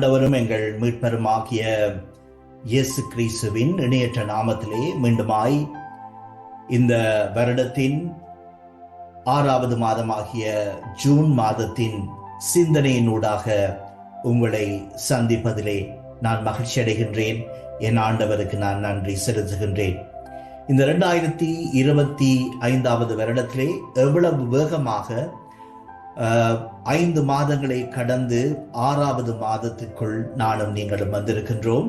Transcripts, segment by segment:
ஆண்டவரும் எங்கள் மீட்பருமாகிய இயேசு கிறிஸ்துவின் இணையற்ற நாமத்திலே மீண்டுமாய் இந்த வருடத்தின் 6வது மாதமாகிய ஜூன் மாதத்தின் சிந்தனையினூடாக உங்களை சந்திப்பதிலே நான் மகிழ்ச்சி அடைகின்றேன். என் ஆண்டவருக்கு நான் நன்றி செலுத்துகின்றேன். இந்த 2025வது வருடத்திலே எவ்வளவு வேகமாக 5 மாதங்களை கடந்து 6வது மாதத்திற்குள் நானும் நீங்களும் வந்திருக்கின்றோம்.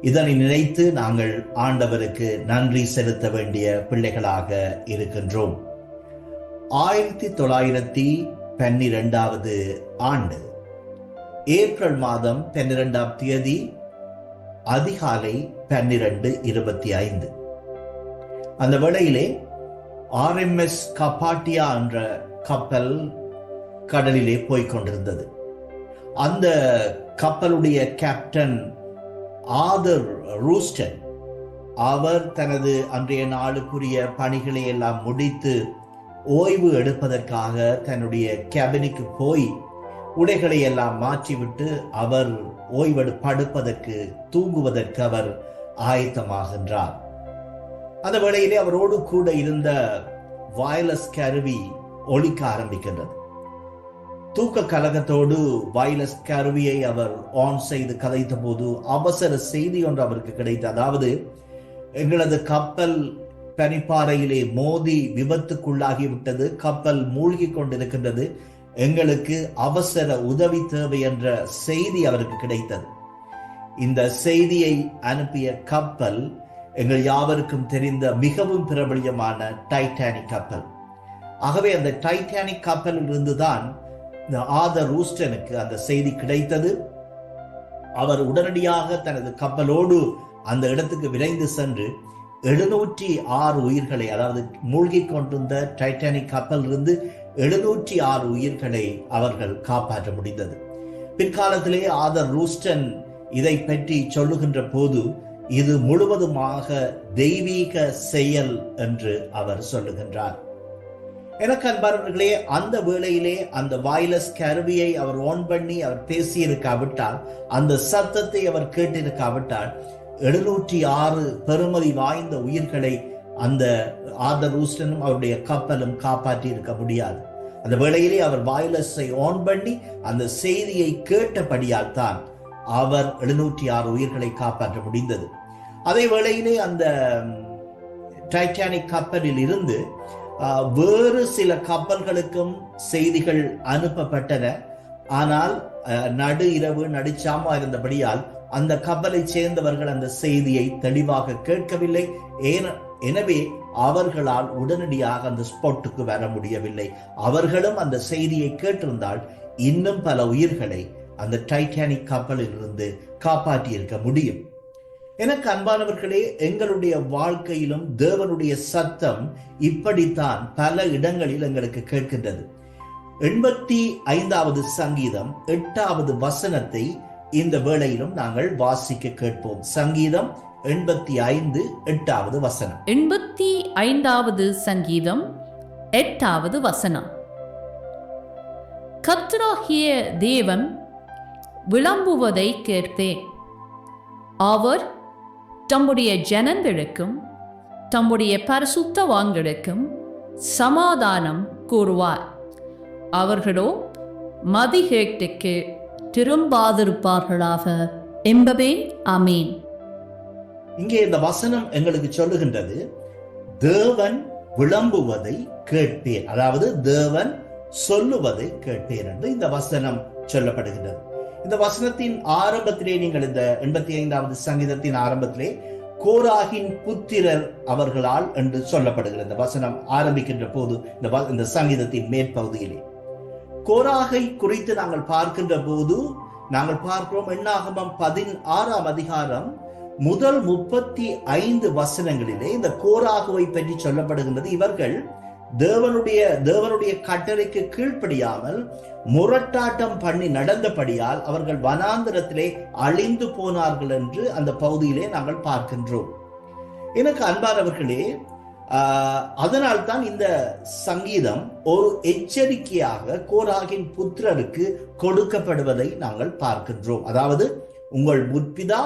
இதனை நினைத்து நாங்கள் ஆண்டவருக்கு நன்றி செலுத்த வேண்டிய பிள்ளைகளாக இருக்கின்றோம். 1912வது ஆண்டு ஏப்ரல் மாதம் 12ஆம் தேதி அதிகாலை 12:25 அந்த வேளையிலே RMS கபாட்டியா என்ற கப்பல் கடலிலே போய்கொண்டிருந்தது. அந்த கப்பலுடைய கேப்டன் ஆதர் ரூஸ்டன் அவர் தனது அன்றைய நாளுக்குரிய பணிகளை எல்லாம் முடித்து ஓய்வு எடுப்பதற்காக தன்னுடைய கேபினுக்கு போய் உடைகளை எல்லாம் மாற்றிவிட்டு அவர் படுப்பதற்கு தூங்குவதற்கு அவர் ஆயத்தமாகின்றார். அந்த வேளையிலே அவரோடு கூட இருந்த வயர்லெஸ் கருவி ஒலிக்க ஆரம்பிக்கின்றது. தூக்க கலகத்தோடு வயர்லெஸ் கருவியை அவர் ஆன் செய்து கதைத்த போது அவசர செய்தி ஒன்று அவருக்கு கிடைத்தது. அதாவது, எங்களது கப்பல் பனிப்பாறையிலே மோதி விபத்துக்குள்ளாகிவிட்டது, கப்பல் மூழ்கி கொண்டிருக்கின்றது, எங்களுக்கு அவசர உதவி தேவை என்ற செய்தி அவருக்கு கிடைத்தது. இந்த செய்தியை அனுப்பிய கப்பல் எங்கள் யாவருக்கும் தெரிந்த மிகவும் பிரபலியமான டைட்டானிக் கப்பல். ஆகவே அந்த டைட்டானிக் கப்பலில் இருந்துதான் இந்த ஆதர் ரூஸ்டனுக்கு அந்த செய்தி கிடைத்தது. அவர் உடனடியாக தனது கப்பலோடு அந்த இடத்துக்கு விரைந்து சென்று 706 உயிர்களை, அதாவது மூழ்கி கொண்டிருந்த டைட்டானிக் கப்பல் இருந்து 706 உயிர்களை அவர்கள் காப்பாற்ற முடிந்தது. பிற்காலத்திலே ஆதர் ரூஸ்டன் இதை பற்றி சொல்லுகின்ற போது இது முழுவதுமாக தெய்வீக செயல் என்று அவர் சொல்லுகின்றார். எனக்கு அன்பானவர்களே, அந்த வேளையிலே அந்த வயர்லெஸ் கருவியை அவர் ஆன் பண்ணி அவர் பேசியிருக்காவிட்டால், அந்த சத்தத்தை அவர் கேட்டிருக்காவிட்டால் 706 பெருமதி வாய்ந்த உயிர்களை அந்த ஆதர் ரூஸ்டனும் அவருடைய கப்பலும் காப்பாற்றி இருக்க முடியாது. அந்த வேளையிலே அவர் வயர்லெஸை ஆன் பண்ணி அந்த செய்தியை கேட்டபடியால் தான் அவர் 706 உயிர்களை காப்பாற்ற முடிந்தது. அதே வேளையிலே அந்த டைட்டானிக் கப்பலில் இருந்து வேறு சில கப்பல்களுக்கும் செய்திகள் அனுப்பப்பட்டன. ஆனால் நடு இரவு நடுச்சாமா இருந்தபடியால் அந்த கப்பலை சேர்ந்தவர்கள் அந்த செய்தியை தெளிவாக கேட்கவில்லை. எனவே அவர்களால் உடனடியாக அந்த ஸ்பாட்டுக்கு வர முடியவில்லை. அவர்களும் அந்த செய்தியை கேட்டிருந்தால் இன்னும் பல உயிர்களை அந்த டைட்டானிக் கப்பலில் இருந்து காப்பாற்றி இருக்க முடியும். எனக்கு அன்பானவர்களே, எங்களுடைய வாழ்க்கையிலும் தேவனுடைய சத்தம் இப்படித்தான் பல இடங்களில் எங்களுக்கு கேட்கின்றது. 85வது சங்கீதம் 8வது வசனத்தை இந்த வேளையிலும் நாங்கள் வாசிக்க கேட்போம். சங்கீதம் 85 8வது வசனம். 85வது சங்கீதம் 8வது வசனம். கர்த்தராகிய தேவன் விளம்புவதை கேட்டேன். அவர் தம்முடைய ஜனங்களுக்கும் தம்முடைய பரிசுத்தவான்களுக்கும் சமாதானம் கூறுவார். அவர்களோ மதிகேட்டுக்கு திரும்பாதிருப்பார்களாக என்பதே ஆமீன். இங்கே இந்த வசனம் எங்களுக்கு சொல்லுகின்றது, தேவன் விளம்புவதை கேட்பேன், அதாவது தேவன் சொல்லுவதை கேட்பேன் என்று இந்த வசனம் சொல்லப்படுகின்றது. இந்த வசனத்தின் ஆரம்பத்திலே நீங்கள் இந்த 85வது சங்கீதத்தின் ஆரம்பத்திலே கோராகின் புத்திரர் அவர்களால் என்று சொல்லப்படுகிறது. இந்த வசனம் ஆரம்பிக்கின்ற போது இந்த சங்கீதத்தின் மேற்பகுதியிலே கோராகை குறித்து நாங்கள் பார்க்கின்ற போது நாங்கள் பார்க்கிறோம், எண்ணாகமம் 16ஆம் அதிகாரம் முதல் 35 வசனங்களிலே இந்த கோராகுவை பற்றி சொல்லப்படுகின்றது. இவர்கள் தேவனுடைய கட்டளைக்கு கீழ்ப்படியாமல் முரட்டாட்டம் பண்ணி நடந்தபடியால் அவர்கள் வனாந்தரத்திலே அழிந்து போனார்கள் என்று அந்த பகுதியிலே நாங்கள் பார்க்கின்றோம். எனக்கு அன்பானவர்களே, அதனால்தான் இந்த சங்கீதம் ஒரு எச்சரிக்கையாக கோராகின் புத்திரருக்கு கொடுக்கப்படுவதை நாங்கள் பார்க்கின்றோம். அதாவது, உங்கள் முற்பிதா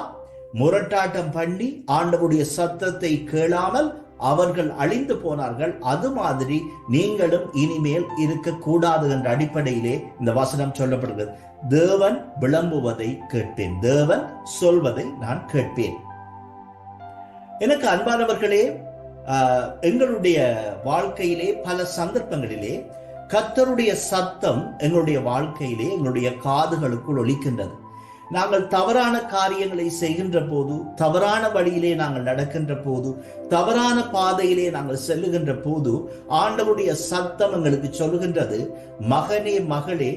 முரட்டாட்டம் பண்ணி ஆண்டவருடைய சத்தத்தை கேளாமல் அவர்கள் அழிந்து போனார்கள், அது மாதிரி நீங்களும் இனிமேல் இருக்கக்கூடாது என்ற அடிப்படையிலே இந்த வசனம் சொல்லப்படுகிறது. தேவன் விளம்புவதை கேட்பேன், தேவன் சொல்வதை நான் கேட்பேன். எனக்கு அன்பானவர்களே, எங்களுடைய வாழ்க்கையிலே பல சந்தர்ப்பங்களிலே கர்த்தருடைய சத்தம் எங்களுடைய வாழ்க்கையிலே எங்களுடைய காதுகளுக்குள் ஒலிக்கின்றது. நாங்கள் தவறான காரியங்களை செய்கின்ற போது, தவறான வழியிலே நாங்கள் நடக்கின்ற போது, தவறான பாதையிலே நாங்கள் செல்லுகின்ற போது ஆண்டவருடைய சத்தம் எங்களுக்கு சொல்லுகின்றது, மகனே மகளே,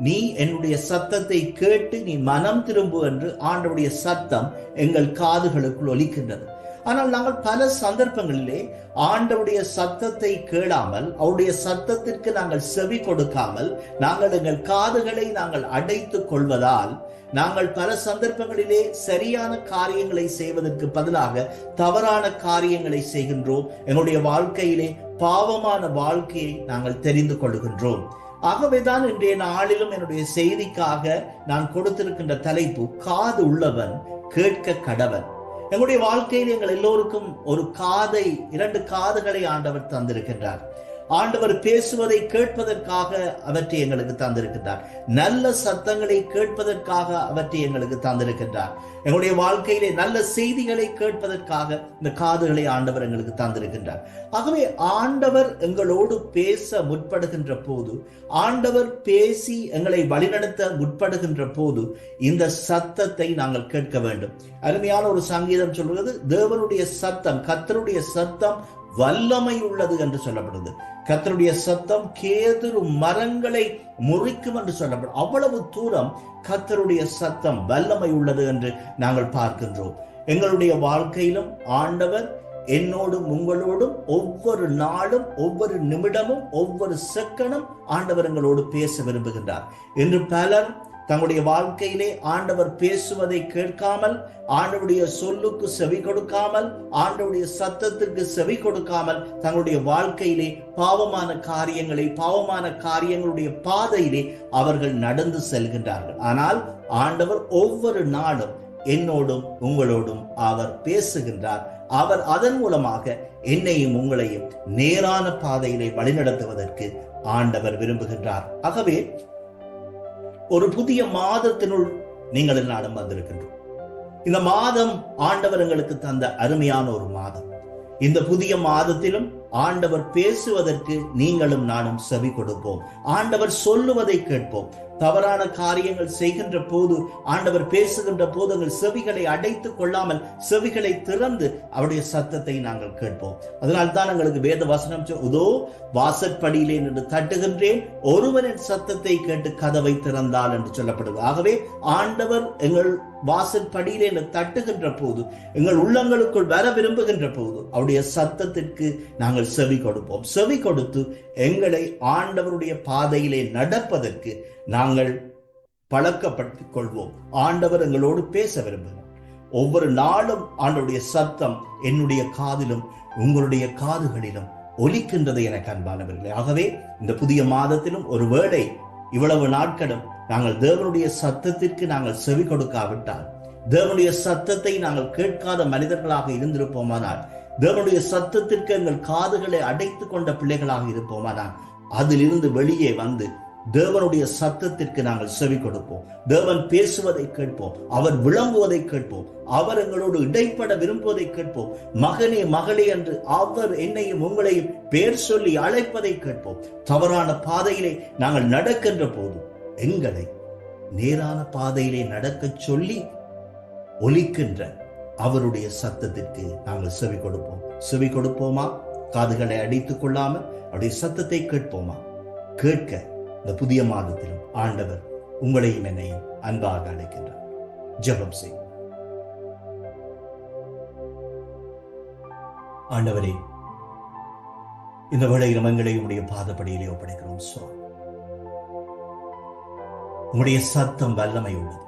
நீ என்னுடைய சத்தத்தை கேட்டு நீ மனம் திரும்பு என்று ஆண்டவருடைய சத்தம் எங்கள் காதுகளுக்குள் ஒலிக்கின்றது. ஆனால் நாங்கள் பல சந்தர்ப்பங்களிலே ஆண்டவருடைய சத்தத்தை கேளாமல், அவருடைய சத்தத்திற்கு நாங்கள் செவி கொடுக்காமல், நாங்கள் எங்கள் காதுகளை நாங்கள் அடைத்துக் கொள்வதால் நாங்கள் பல சந்தர்ப்பங்களிலே சரியான காரியங்களை செய்வதற்கு பதிலாக தவறான காரியங்களை செய்கின்றோம். எங்களுடைய வாழ்க்கையிலே பாவமான வாழ்க்கையை நாங்கள் தெரிந்து கொள்கின்றோம். ஆகவேதான் இன்றைய நாளிலும் என்னுடைய செய்திக்காக நான் கொடுத்திருக்கின்ற தலைப்பு, காது உள்ளவன் கேட்க கடவன். எங்களுடைய வாழ்க்கையில் எங்கள் எல்லோருக்கும் ஒரு காதை, 2 காதுகளை ஆண்டவர் தந்திருக்கின்றார். ஆண்டவர் பேசுவதை கேட்பதற்காக அவற்றை எங்களுக்கு தந்திருக்கின்றார். நல்ல சத்தங்களை கேட்பதற்காக அவற்றை எங்களுக்கு தந்திருக்கின்றார். எங்களுடைய வாழ்க்கையிலே நல்ல செய்திகளை கேட்பதற்காக இந்த காதுகளை ஆண்டவர் எங்களுக்கு தந்திருக்கின்றார். ஆகவே ஆண்டவர் எங்களோடு பேச முற்படுகின்ற போது, ஆண்டவர் பேசி எங்களை வழிநடத்த முற்படுகின்ற போது இந்த சத்தத்தை நாங்கள் கேட்க வேண்டும். அருமையான ஒரு சங்கீதம் சொல்வது, தேவனுடைய சத்தம், கர்த்தருடைய சத்தம் வல்லமை உள்ளது என்று சொல்லப்படுது. கர்த்தருடைய சத்தம் கேதுரு மரங்களை முறிக்கும் என்று சொல்லப்படும். அவ்வளவு தூரம் கர்த்தருடைய சத்தம் வல்லமை உள்ளது என்று நாங்கள் பார்க்கின்றோம். எங்களுடைய வாழ்க்கையிலும் ஆண்டவர் என்னோடும் உங்களோடும் ஒவ்வொரு நாளும், ஒவ்வொரு நிமிடமும், ஒவ்வொரு செகண்டும் ஆண்டவர் எங்களோடு பேச விரும்புகின்றார். இன்று பலர் தங்களுடைய வாழ்க்கையிலே ஆண்டவர் பேசுவதை கேட்காமல், ஆண்டவருடைய சொல்லுக்கு செவி கொடுக்காமல், ஆண்டவருடைய சத்தத்திற்கு செவி கொடுக்காமல் தங்களுடைய வாழ்க்கையிலே பாவமான காரியங்களுடைய பாதையிலே அவர்கள் நடந்து செல்கின்றார்கள். ஆனால் ஆண்டவர் ஒவ்வொரு நாளும் என்னோடும் உங்களோடும் அவர் பேசுகின்றார். அவர் அதன் மூலமாக என்னையும் உங்களையும் நேரான பாதையிலே வழிநடத்துவதற்கு ஆண்டவர் விரும்புகின்றார். ஆகவே ஒரு புதிய மாதத்தினுள் நீங்கள் நானும் வந்திருக்கின்றோம். இந்த மாதம் ஆண்டவர் எங்களுக்கு தந்த அருமையான ஒரு மாதம். இந்த புதிய மாதத்திலும் ஆண்டவர் பேசுவதற்கு நீங்களும் நானும் செவி கொடுப்போம். ஆண்டவர் சொல்லுவதை கேட்போம். தவறான காரியங்கள் செய்கின்ற போது, ஆண்டவர் பேசுகின்ற போது எங்கள் செவிகளை அடைத்துக் கொள்ளாமல் செவிகளை திறந்து அவருடைய சத்தத்தை நாங்கள் கேட்போம். அதனால் தான் எங்களுக்கு வேத வசனம், இதோ வாசற்படியிலே நின்று தட்டுகின்றேன், ஒருவனின் சத்தத்தை கேட்டு கதவை திறந்தால் என்று சொல்லப்படுது. ஆகவே ஆண்டவர் எங்கள் வாசற்படியிலே தட்டுகின்ற போது, எங்கள் உள்ளங்களுக்குள் வர விரும்புகின்ற போது அவருடைய சத்தத்திற்கு நாங்கள் செவி கொடுப்போம். செவி கொடுத்து எங்களை ஆண்டவருடைய பாதையிலே நடப்பதற்கு நாங்கள் பழக்கப்படுத்திக் கொள்வோம். ஆண்டவர் எங்களோடு பேச விரும்புகிறார். ஒவ்வொரு நாளும் ஆண்டவருடைய சத்தம் என்னுடைய காதிலும் உங்களுடைய காதுகளிலும் ஒலிக்கின்றது எனக்கு அன்பானவர்களே. ஆகவே இந்த புதிய மாதத்திலும் ஒருவேளை இவ்வளவு நாட்களும் நாங்கள் தேவனுடைய சத்தத்திற்கு நாங்கள் செவி கொடுக்காவிட்டால், தேவனுடைய சத்தத்தை நாங்கள் கேட்காத மனிதர்களாக இருந்திருப்போமானால், தேவனுடைய சத்தத்திற்கு எங்கள் காதுகளை அடைத்துக் கொண்ட பிள்ளைகளாக இருப்போமானால், அதிலிருந்து வெளியே வந்து தேவனுடைய சத்தத்திற்கு நாங்கள் செவி கொடுப்போம். தேவன் பேசுவதை கேட்போம். அவர் விளம்புவதை கேட்போம். அவர் எங்களோடு இடைப்பட விரும்புவதை கேட்போம். மகனே மகளே என்று அவர் என்னையும் உங்களையும் பேர் சொல்லி அழைப்பதை கேட்போம். தவறான பாதையிலே நாங்கள் நடக்கின்ற போது எங்களை நேரான பாதையிலே நடக்க சொல்லி ஒலிக்கின்ற அவருடைய சத்தத்திற்கு நாங்கள் செவி கொடுப்போம். செவி கொடுப்போமா? காதுகளை அடித்துக் கொள்ளாமல் அவருடைய சத்தத்தை கேட்போமா? கேட்க இந்த புதிய மாதத்திலும் ஆண்டவர் உங்களையும் என்னையும் அன்பாக அழைக்கின்றார். ஜெபம் செய்யும். ஆண்டவரே, இந்த வேளையில் எங்களை உம்முடைய பாதப்படியிலே ஒப்படைக்கிறோம். சுவாமி, உம்முடைய சத்தம் வல்லமை உள்ளது.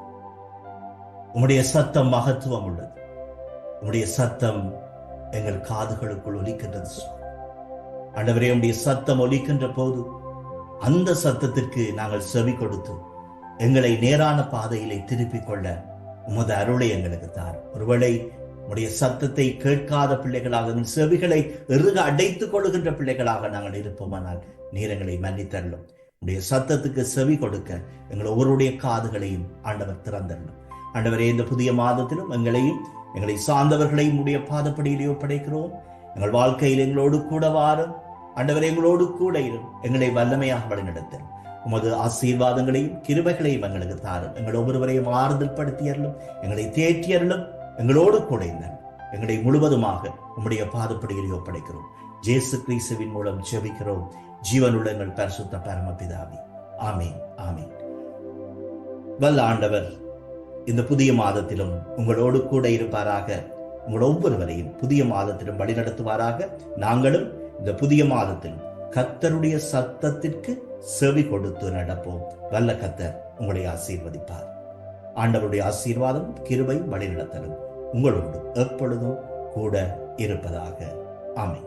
உம்முடைய சத்தம் மகத்துவம் உள்ளது. உம்முடைய சத்தம் எங்கள் காதுகளுக்குள் ஒலிக்கின்றது. சுவாமி, ஆண்டவரே, உம்முடைய சத்தம் ஒலிக்கின்ற போது அந்த சத்தத்திற்கு நாங்கள் செவி கொடுத்து எங்களை நேரான பாதையிலே திருப்பிக் கொள்ள உமது அருளை எங்களுக்கு தார். ஒருவேளை உடைய சத்தத்தை கேட்காத பிள்ளைகளாக, செவிகளை இறுக அடைத்துக் கொள்கின்ற பிள்ளைகளாக நாங்கள் இருப்போமானால் நீர் எங்களை மன்னித்தரலும். உடைய சத்தத்துக்கு செவி கொடுக்க எங்கள் ஒவ்வொருடைய காதுகளையும் ஆண்டவர் திறந்தரலும். ஆண்டவரே, இந்த புதிய மாதத்திலும் எங்களையும் எங்களை சார்ந்தவர்களையும் உடைய பாதப்படியிலே ஒப்படைக்கிறோம். எங்கள் வாழ்க்கையில் எங்களோடு கூட வாரும். ஆண்டவரே, எங்களோடு கூட இரும். எங்களை வல்லமையாக வழிநடத்தும். உமது ஆசீர்வாதங்களையும் கிருபைகளையும் எங்களுக்கு தாரும். எங்கள் ஒவ்வொருவரையும் ஆறுதல் படுத்தியறலும், எங்களை தேற்றியறலும், எங்களோடு கூட இருந்தார். எங்களை முழுவதுமாக உம்முடைய பாதப்படியில் ஒப்படைக்கிறோம். இயேசு கிறிஸ்துவின் மூலம் ஜெபிக்கிறோம் ஜீவனுள்ள எங்கள் பரிசுத்த பரமபிதாவே. ஆமீன், ஆமீன். வல்ல ஆண்டவர் இந்த புதிய மாதத்திலும் உங்களோடு கூட இருப்பாராக. உங்கள் ஒவ்வொருவரையும் புதிய மாதத்திலும் வழிநடத்துவாராக. நாங்களும் இந்த புதிய மாதத்திலும் கர்த்தருடைய சத்தத்திற்கு செவி கொடுத்து நடப்போம். வல்ல கர்த்தர் உங்களை ஆசீர்வதிப்பார். ஆண்டவருடைய ஆசீர்வாதம் கிருபை வழிநடத்தலும் உங்களோடு எப்பொழுதும் கூட இருப்பதாக. ஆமென்.